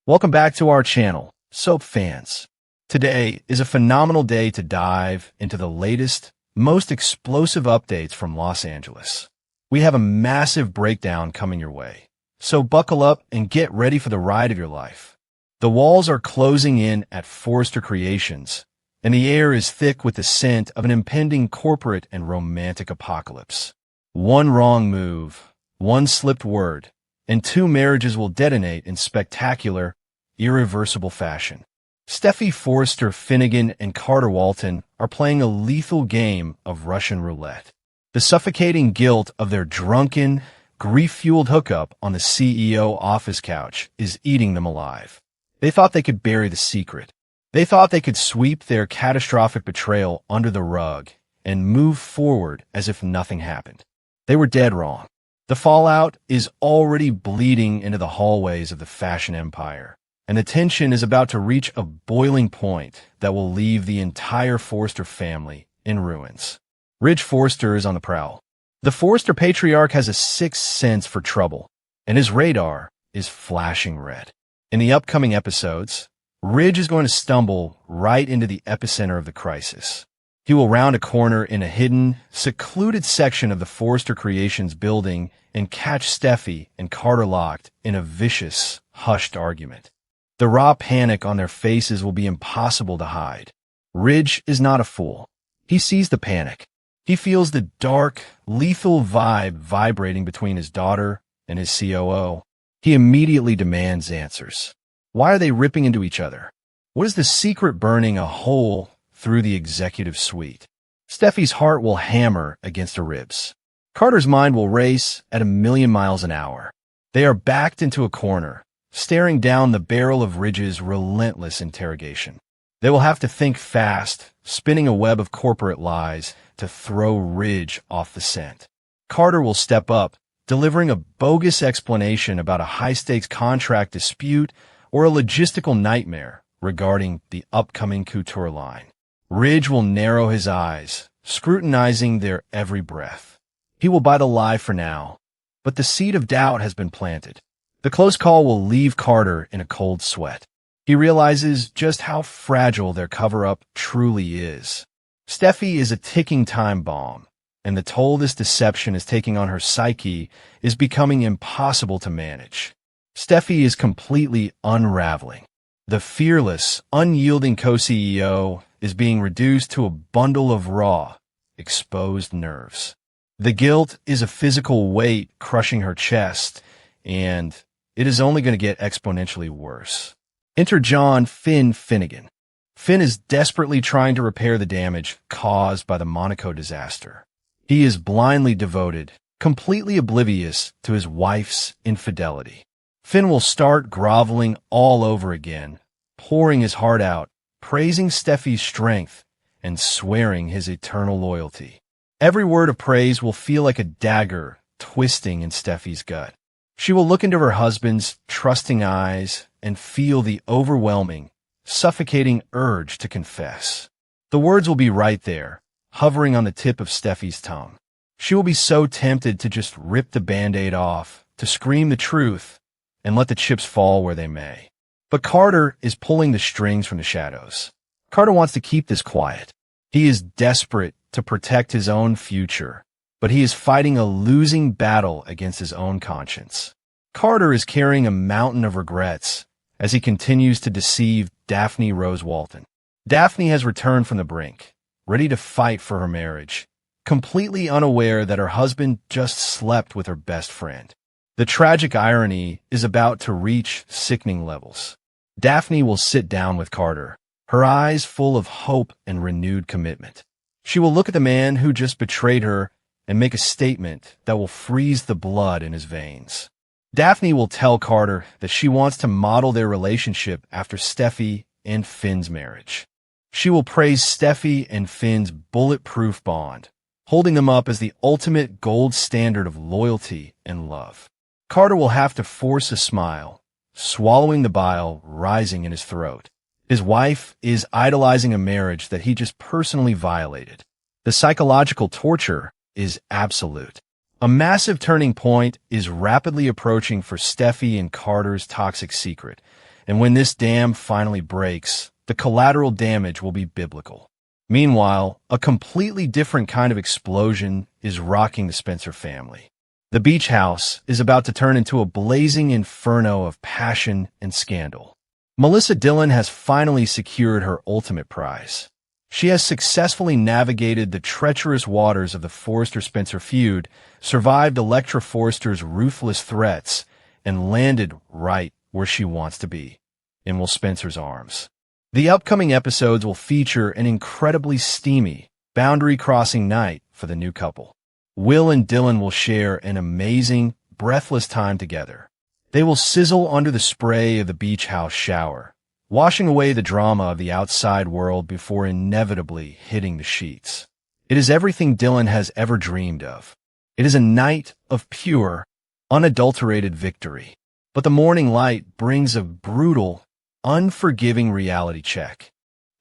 Welcome back to our channel, Soap Fans. Today is a phenomenal day to dive into the latest, most explosive updates from Los Angeles. We have a massive breakdown coming your way, so buckle up and get ready for the ride of your life. The walls are closing in at Forrester Creations, and the air is thick with the scent of an impending corporate and romantic apocalypse. One wrong move, one slipped word, and two marriages will detonate in spectacular, irreversible fashion. Steffy Forrester Finnegan and Carter Walton are playing a lethal game of Russian roulette. The suffocating guilt of their drunken, grief-fueled hookup on the CEO office couch is eating them alive. They thought they could bury the secret. They thought they could sweep their catastrophic betrayal under the rug and move forward as if nothing happened. They were dead wrong. The fallout is already bleeding into the hallways of the fashion empire, and the tension is about to reach a boiling point that will leave the entire Forrester family in ruins. Ridge Forrester is on the prowl. The Forrester patriarch has a sixth sense for trouble, and his radar is flashing red. In the upcoming episodes, Ridge is going to stumble right into the epicenter of the crisis. He will round a corner in a hidden, secluded section of the Forrester Creations building and catch Steffy and Carter locked in a vicious, hushed argument. The raw panic on their faces will be impossible to hide. Ridge is not a fool. He sees the panic. He feels the dark, lethal vibe vibrating between his daughter and his COO. He immediately demands answers. Why are they ripping into each other? What is the secret burning a hole through the executive suite? Steffy's heart will hammer against her ribs. Carter's mind will race at 1,000,000 miles an hour. They are backed into a corner, staring down the barrel of Ridge's relentless interrogation. They will have to think fast, spinning a web of corporate lies to throw Ridge off the scent. Carter will step up, delivering a bogus explanation about a high-stakes contract dispute or a logistical nightmare regarding the upcoming couture line. Ridge will narrow his eyes, scrutinizing their every breath. He will buy the lie for now, but the seed of doubt has been planted. The close call will leave Carter in a cold sweat. He realizes just how fragile their cover-up truly is. Steffy is a ticking time bomb, and the toll this deception is taking on her psyche is becoming impossible to manage. Steffy is completely unraveling. The fearless, unyielding co-CEO is being reduced to a bundle of raw, exposed nerves. The guilt is a physical weight crushing her chest, and it is only going to get exponentially worse. Enter John Finn Finnegan. Finn is desperately trying to repair the damage caused by the Monaco disaster. He is blindly devoted, completely oblivious to his wife's infidelity. Finn will start groveling all over again, pouring his heart out, praising Steffy's strength, and swearing his eternal loyalty. Every word of praise will feel like a dagger twisting in Steffy's gut. She will look into her husband's trusting eyes and feel the overwhelming, suffocating urge to confess. The words will be right there, hovering on the tip of Steffy's tongue. She will be so tempted to just rip the Band-Aid off, to scream the truth, and let the chips fall where they may. But Carter is pulling the strings from the shadows. Carter wants to keep this quiet. He is desperate to protect his own future, but he is fighting a losing battle against his own conscience. Carter is carrying a mountain of regrets as he continues to deceive Daphne Rose Walton. Daphne has returned from the brink, ready to fight for her marriage, completely unaware that her husband just slept with her best friend. The tragic irony is about to reach sickening levels. Daphne will sit down with Carter, her eyes full of hope and renewed commitment. She will look at the man who just betrayed her and make a statement that will freeze the blood in his veins. Daphne will tell Carter that she wants to model their relationship after Steffy and Finn's marriage. She will praise Steffy and Finn's bulletproof bond, holding them up as the ultimate gold standard of loyalty and love. Carter will have to force a smile, swallowing the bile rising in his throat. His wife is idolizing a marriage that he just personally violated. The psychological torture is absolute. A massive turning point is rapidly approaching for Steffy and Carter's toxic secret, And when this dam finally breaks, the collateral damage will be biblical. Meanwhile, a completely different kind of explosion is rocking the Spencer family. The beach house is about to turn into a blazing inferno of passion and scandal. Melissa Dillon has finally secured her ultimate prize. She has successfully navigated the treacherous waters of the Forrester-Spencer feud, survived Electra Forrester's ruthless threats, and landed right where she wants to be, in Will Spencer's arms. The upcoming episodes will feature an incredibly steamy, boundary-crossing night for the new couple. Will and Dylan will share an amazing, breathless time together. They will sizzle under the spray of the beach house shower, washing away the drama of the outside world before inevitably hitting the sheets. It is everything Dylan has ever dreamed of. It is a night of pure, unadulterated victory. But the morning light brings a brutal, unforgiving reality check.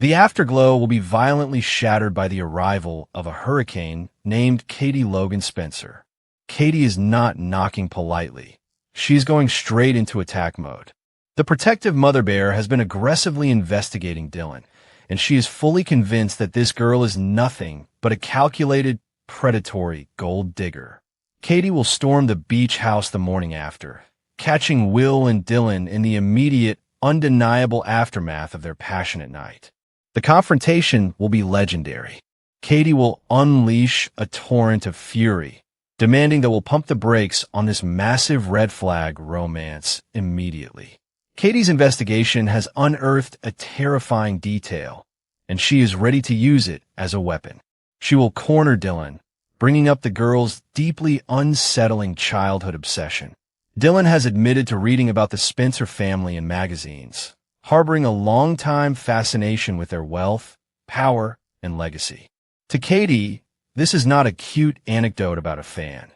The afterglow will be violently shattered by the arrival of a hurricane named Katie Logan Spencer. Katie is not knocking politely. She's going straight into attack mode. The protective mother bear has been aggressively investigating Dylan, and she is fully convinced that this girl is nothing but a calculated, predatory gold digger. Katie will storm the beach house the morning after, catching Will and Dylan in the immediate, undeniable aftermath of their passionate night. The confrontation will be legendary. Katie will unleash a torrent of fury, demanding that we'll pump the brakes on this massive red flag romance immediately. Katie's investigation has unearthed a terrifying detail, and she is ready to use it as a weapon. She will corner Dylan, bringing up the girl's deeply unsettling childhood obsession. Dylan has admitted to reading about the Spencer family in magazines, harboring a long-time fascination with their wealth, power, and legacy. To Katie, this is not a cute anecdote about a fan.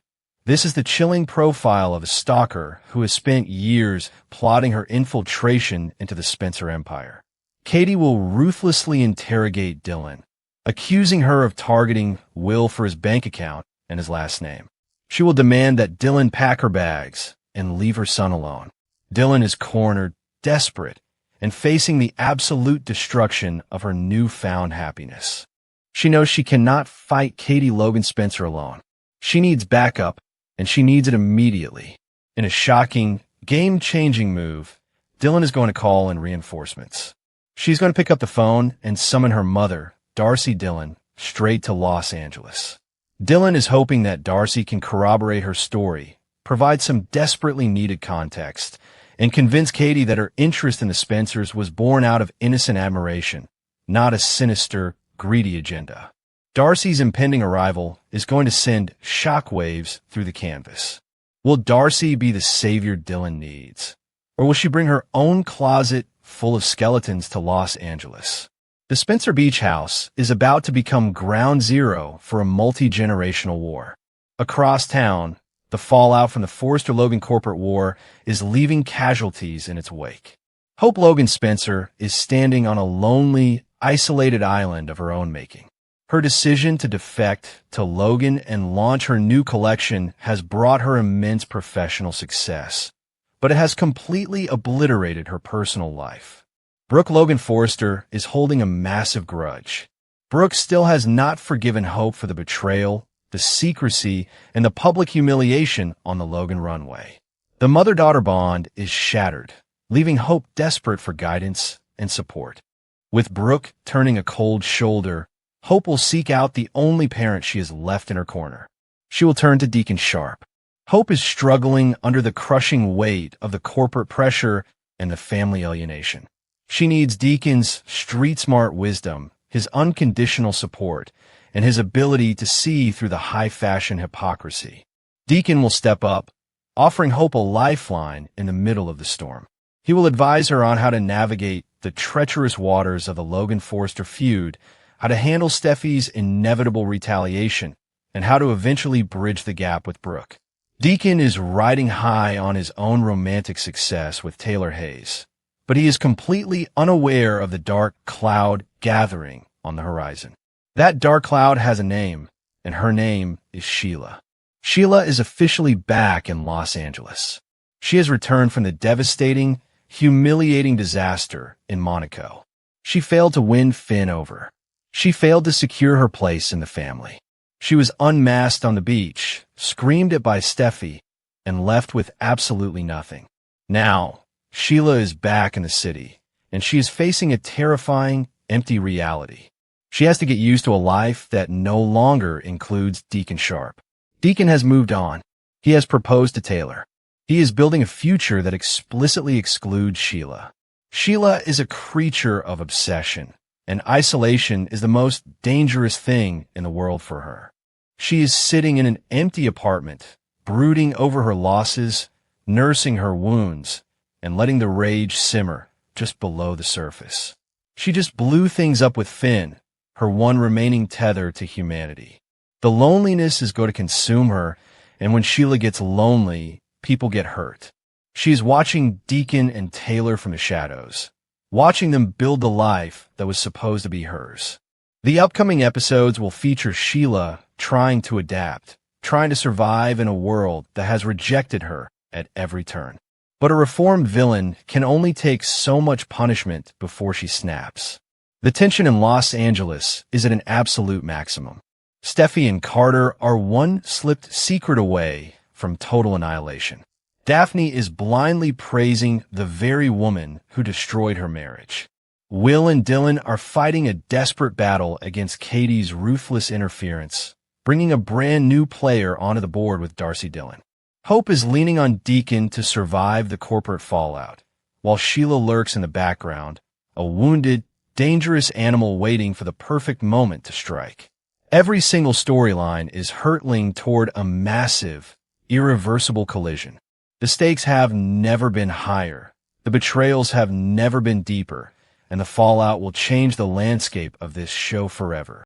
This is the chilling profile of a stalker who has spent years plotting her infiltration into the Spencer empire. Katie will ruthlessly interrogate Dylan, accusing her of targeting Will for his bank account and his last name. She will demand that Dylan pack her bags and leave her son alone. Dylan is cornered, desperate, and facing the absolute destruction of her newfound happiness. She knows she cannot fight Katie Logan Spencer alone. She needs backup, and she needs it immediately. In a shocking, game-changing move, Dylan is going to call in reinforcements. She's going to pick up the phone and summon her mother, Darcy Dillon, straight to Los Angeles. Dylan is hoping that Darcy can corroborate her story, provide some desperately needed context, and convince Katie that her interest in the Spencers was born out of innocent admiration, not a sinister, greedy agenda. Darcy's impending arrival is going to send shockwaves through the canvas. Will Darcy be the savior Dylan needs? Or will she bring her own closet full of skeletons to Los Angeles? The Spencer Beach House is about to become ground zero for a multi-generational war. Across town, the fallout from the Forrester-Logan corporate war is leaving casualties in its wake. Hope Logan Spencer is standing on a lonely, isolated island of her own making. Her decision to defect to Logan and launch her new collection has brought her immense professional success, but it has completely obliterated her personal life. Brooke Logan Forrester is holding a massive grudge. Brooke still has not forgiven Hope for the betrayal, the secrecy, and the public humiliation on the Logan runway. The mother-daughter bond is shattered, leaving Hope desperate for guidance and support. With Brooke turning a cold shoulder, Hope will seek out the only parent she has left in her corner. She will turn to Deacon Sharp. Hope is struggling under the crushing weight of the corporate pressure and the family alienation. She needs Deacon's street-smart wisdom, his unconditional support, and his ability to see through the high-fashion hypocrisy. Deacon will step up, offering Hope a lifeline in the middle of the storm. He will advise her on how to navigate the treacherous waters of the Logan Forrester feud, how to handle Steffi's inevitable retaliation, and how to eventually bridge the gap with Brooke. Deacon is riding high on his own romantic success with Taylor Hayes, but he is completely unaware of the dark cloud gathering on the horizon. That dark cloud has a name, and her name is Sheila. Sheila is officially back in Los Angeles. She has returned from the devastating humiliating disaster in Monaco. She failed to win Finn over. She failed to secure her place in the family. She was unmasked on the beach, screamed at by Steffi, and left with absolutely nothing. Now, Sheila is back in the city, and she is facing a terrifying, empty reality. She has to get used to a life that no longer includes Deacon Sharp. Deacon has moved on. He has proposed to Taylor. He is building a future that explicitly excludes Sheila. Sheila is a creature of obsession, and isolation is the most dangerous thing in the world for her. She is sitting in an empty apartment, brooding over her losses, nursing her wounds, and letting the rage simmer just below the surface. She just blew things up with Finn, her one remaining tether to humanity. The loneliness is going to consume her, and when Sheila gets lonely, people get hurt. She is watching Deacon and Taylor from the shadows, watching them build the life that was supposed to be hers. The upcoming episodes will feature Sheila trying to adapt, trying to survive in a world that has rejected her at every turn. But a reformed villain can only take so much punishment before she snaps. The tension in Los Angeles is at an absolute maximum. Steffi and Carter are one slipped secret away from total annihilation. Daphne is blindly praising the very woman who destroyed her marriage. Will and Dylan are fighting a desperate battle against Katie's ruthless interference, bringing a brand new player onto the board with Darcy Dillon. Hope is leaning on Deacon to survive the corporate fallout, while Sheila lurks in the background, a wounded, dangerous animal waiting for the perfect moment to strike. Every single storyline is hurtling toward a massive, irreversible collision. The stakes have never been higher, the betrayals have never been deeper, and the fallout will change the landscape of this show forever.